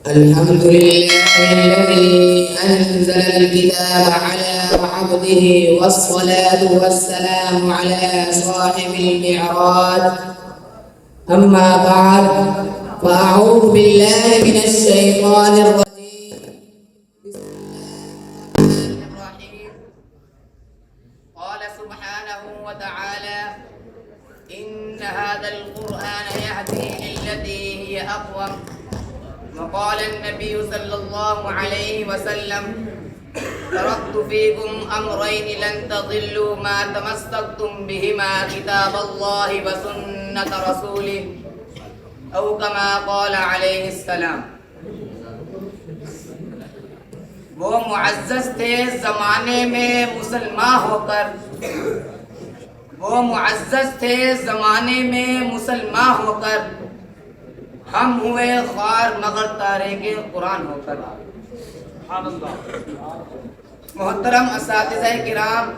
الحمد لله الذي أنزل الكتاب على عبده والصلاة والسلام على صاحب المعراج. أما بعد فأعوذ بالله من الشيطان الرجيم. بسم الله الرحمن الرحيم. قال سبحانه وتعالى: إن هذا القرآن يهدي للتي هي أقوم. وقال النبي صلى الله عليه وسلم: تركت فيكم أمرين لن تضلوا ما تمسكتم بهما كتاب الله وسنة رسوله أو كما قال عليه السلام. وہ معزز تھے زمانے میں مسلمان ہو کر، وہ معزز تھے زمانے میں مسلمان ہو کر، ہم ہوئے خوار مگر تارے کے قرآن ہو کر. محترم اساتذہ کرام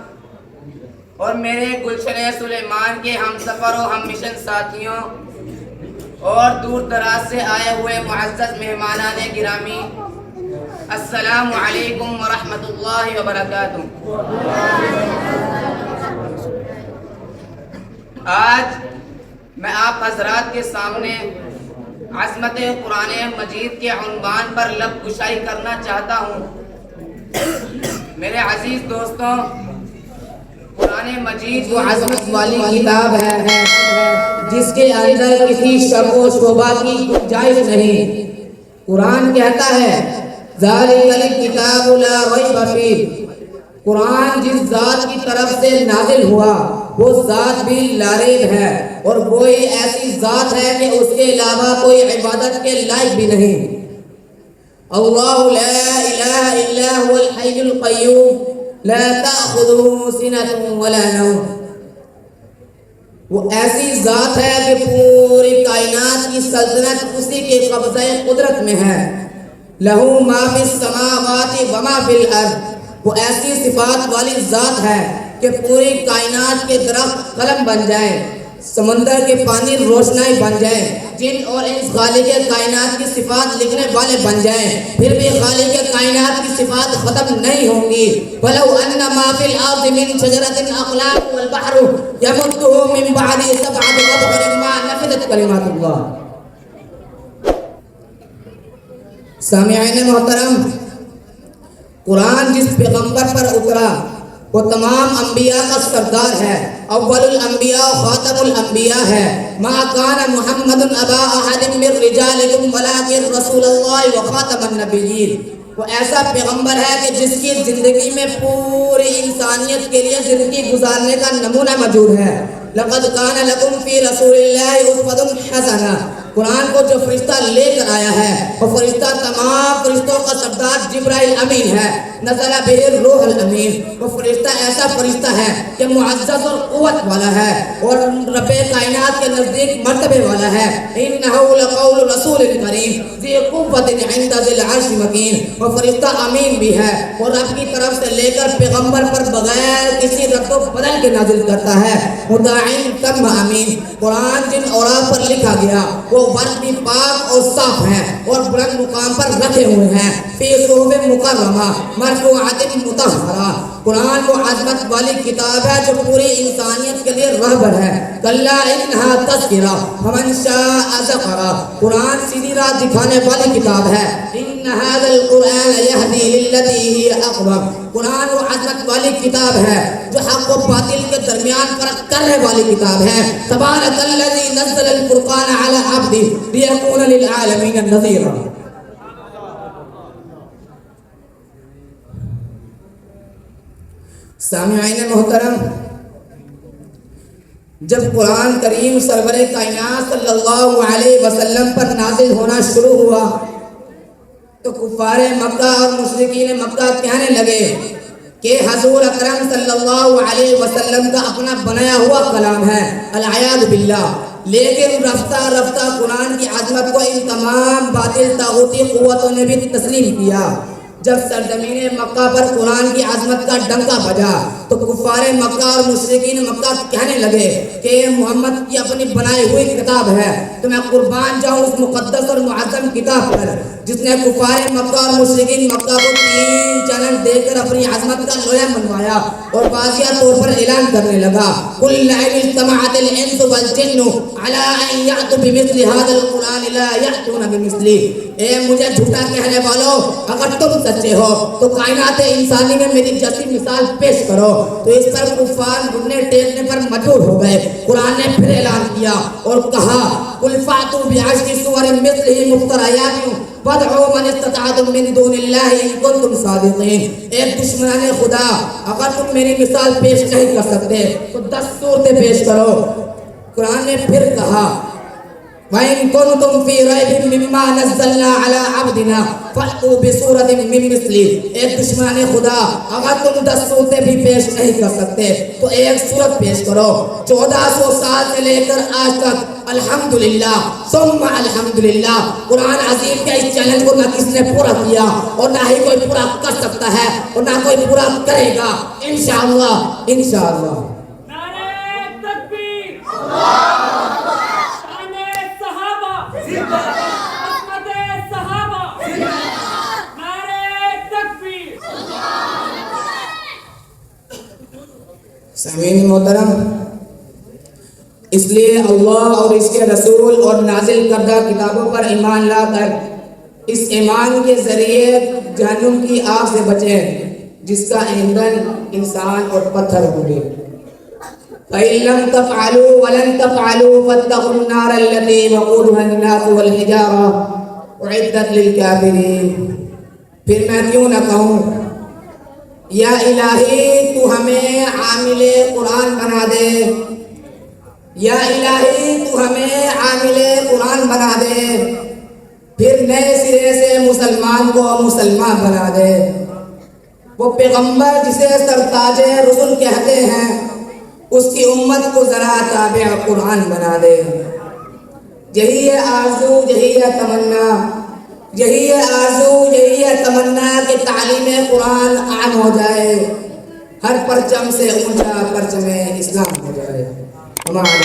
اور میرے گلشن سلیمان کے ہم سفر و ہم مشن ساتھیوں اور دور دراز سے آئے ہوئے معزز مہمانان گرامی، السلام علیکم ورحمۃ اللہ وبرکاتہ. آج میں آپ حضرات کے سامنے عظمت قرآن مجید کے عنوان پر لب گشائی کرنا چاہتا ہوں. میرے عزیز دوستوں، قرآن مجید وہ عظمت والی کتاب ہے جس کے اندر کسی شک و شبہ کی گنجائش نہیں. قرآن کہتا ہے: ذالک الکتاب لا ریب فیہ. قرآن جس ذات کی طرف سے نازل ہوا وہ ذات بھی لاریب ہے، اور کوئی ایسی ذات ہے کہ اس کے علاوہ کوئی عبادت کے لائق بھی نہیں. اللہ لا الہ الا هو الحی القیوم لا تأخذه سنة ولا نوم. وہ ایسی ذات ہے کہ پوری کائنات کی سلطنت اسی کے قبضہ قدرت میں ہے. لہو ما فی السماوات وما فی الارض. وہ ایسی صفات والی ذات ہے کہ پوری کائنات کے درخت قلم بن جائیں، سمندر کے پانی روشنائی بن جائیں، جن اور انس خالق کائنات کی صفات لکھنے والے بن جائیں، پھر بھی خالق کائنات کی صفات ختم نہیں ہوں گی. وَلَوْ أَنَّ مَا فِي الْأَرْضِ مِنْ شَجَرَةٍ أَقْلَامٌ وَالْبَحْرُ يَمُدُّهُ مِنْ بَعْدِهِ سَبْعَةُ أَبْحُرٍ مَا نَفِدَتْ كَلِمَاتُ اللَّهِ. سامعین محترم، قرآن جس پیغمبر پر اترا وہ تمام انبیاء کا سردار ہے، اول الانبیاء و خاتم الانبیاء ہے. ما کان محمد ابا احد من رجالکم ولکن رسول اللہ و خاتم النبیین. وہ ایسا پیغمبر ہے کہ جس کی زندگی میں پوری انسانیت کے لیے زندگی گزارنے کا نمونہ موجود ہے. لقد کان لکم فی رسول اللہ اسوۃ حسنہ. قرآن کو جو فرشتہ لے کر آیا ہے وہ فرشتہ تمام فرشتوں کا سردار جبرائیل امین ہے. نزل بہ الروح الامین. وہ فرشتہ ایسا فرشتہ ہے کہ معزز اور قوت والا ہے اور رب کائنات کے نزدیک مرتبے والا ہے. انہ لقول رسول کریم ذی قوت عند ذی العرش مکین. وہ فرشتہ امین بھی ہے اور رب کی طرف سے لے کر پیغمبر پر بغیر کسی رد و بدل کے نازل کرتا ہے. مدعین تم امین. قرآن جن اوراق پر لکھا گیا وہ ورق بھی پاک اور صاف ہیں اور بلند مقام پر رکھے ہوئے ہیں. فی صحف مکرمہ مرفوعۃ مطہرہ. قرآن وہ عظمت والی کتاب ہے جو پوری انسانیت کے لیے رہبر ہے. کلا انہا تذکرہ فمن شاء ذکرہ. قرآن سیدھی راہ دکھانے والی کتاب ہے. ان ھذا القرآن یہدی للتی ہی اقوم. قرآن وہ عظمت والی کتاب ہے جو حق و باطل کے درمیان فرق کرنے والی کتاب ہے. تبارک الذی نزل الفرقان علی عبدہ لیکون للعالمین نذیرا. سامعین محترم، جب قرآن کریم سرور کائنات صلی اللہ علیہ وسلم پر نازل ہونا شروع ہوا تو کفار مکہ اور مشرکین مکہ کہنے لگے کہ حضور اکرم صلی اللہ علیہ وسلم کا اپنا بنایا ہوا کلام ہے، العیاذ باللہ. لیکن رفتہ رفتہ قرآن کی عظمت کو ان تمام باطل طاغوتی قوتوں نے بھی تسلیم کیا جب سرزمین مکہ پر قرآن کی عظمت کا ڈنکا بجا تو کفار مکہ اور مشرکین مکہ کہنے لگے کہ یہ محمد کی اپنی بنائی ہوئی کتاب ہے، تو میں قربان جاؤں اس مقدس اور معظم کتاب پر جس نے کفار مکہ اور مشرکین مکہ کو 3 چیلنج دے کر اپنی عظمت کا لویا منوایا اور واضح طور پر اعلان کرنے لگا قل لئن اجتمعت الانس والجن على ان يأتوا بمثل هذا القرآن لا يأتون بمثله۔ اے مجھے جھوٹا کہنے والوں، اگر تم سچے ہو تو کائنات انسانی میں میری جیسی مثال پیش کرو۔ تو اس پر کفار گھٹنے ٹیکنے پر مجبور ہو گئے۔ قرآن نے پھر اعلان کیا اور کہا قل فاتوا بعشر سور مثلہ مفتریات وادعوا من استطعتم من دون اللہ ان کنتم صادقین۔ اے دشمنان خدا، اگر تم میری مثال پیش نہیں کر سکتے تو 10 صورتیں پیش کرو۔ قرآن نے پھر کہا وَإِن كُنتُمْ فِي رَيْبٍ مِّمَّا نَزَّلْنَا عَلَىٰ عَبْدِنَا فَأْتُوا بِسُورَةٍ مِّن مِّثْلِهِ۔ اے دشمنان خدا، اگر تم 10 صورتیں بھی پیش نہیں کر سکتے تو ایک صورت پیش کرو۔ 1400 سال سے لے کر آج تک الحمدللہ ثم الحمدللہ قرآن عظیم کے اس چیلنج کو نہ کس نے پورا کیا اور نہ ہی کوئی پورا کر سکتا ہے اور نہ کوئی پورا کرے گا انشاءاللہ انشاءاللہ۔ نعرہ تکبیر، سامعین محترم، اس لیے اللہ اور اس کے رسول اور نازل کردہ کتابوں پر ایمان لا کر اس ایمان کے ذریعے جہنم کی آگ سے بچیں جس کا ایندھن انسان اور پتھر ہوگی۔ فَإِن لَّمْ تَفْعَلُوا وَلَن تَفْعَلُوا فَاتَّقُوا النَّارَ الَّتِي وَقُودُهَا النَّاسُ وَالْحِجَارَةُ أُعِدَّتْ لِلْكَافِرِينَ۔ پھر میں کیوں نہ کہوں یا الہی تو ہمیں عامل قرآن بنا دے، یا الہی تو ہمیں عامل قرآن بنا دے، پھر نئے سرے سے مسلمان کو مسلمان بنا دے۔ وہ پیغمبر جسے سرتاج رسل کہتے ہیں اس کی امت کو ذرا تابع قرآن بنا دے۔ یہی ہے آرزو، یہی ہے تمنا، یہی ہے آرزو، یہی ہے تمنا کہ تعلیم قرآن عام ہو جائے، ہر پرچم سے اونچا پرچم اسلام ہو جائے۔ ہمارے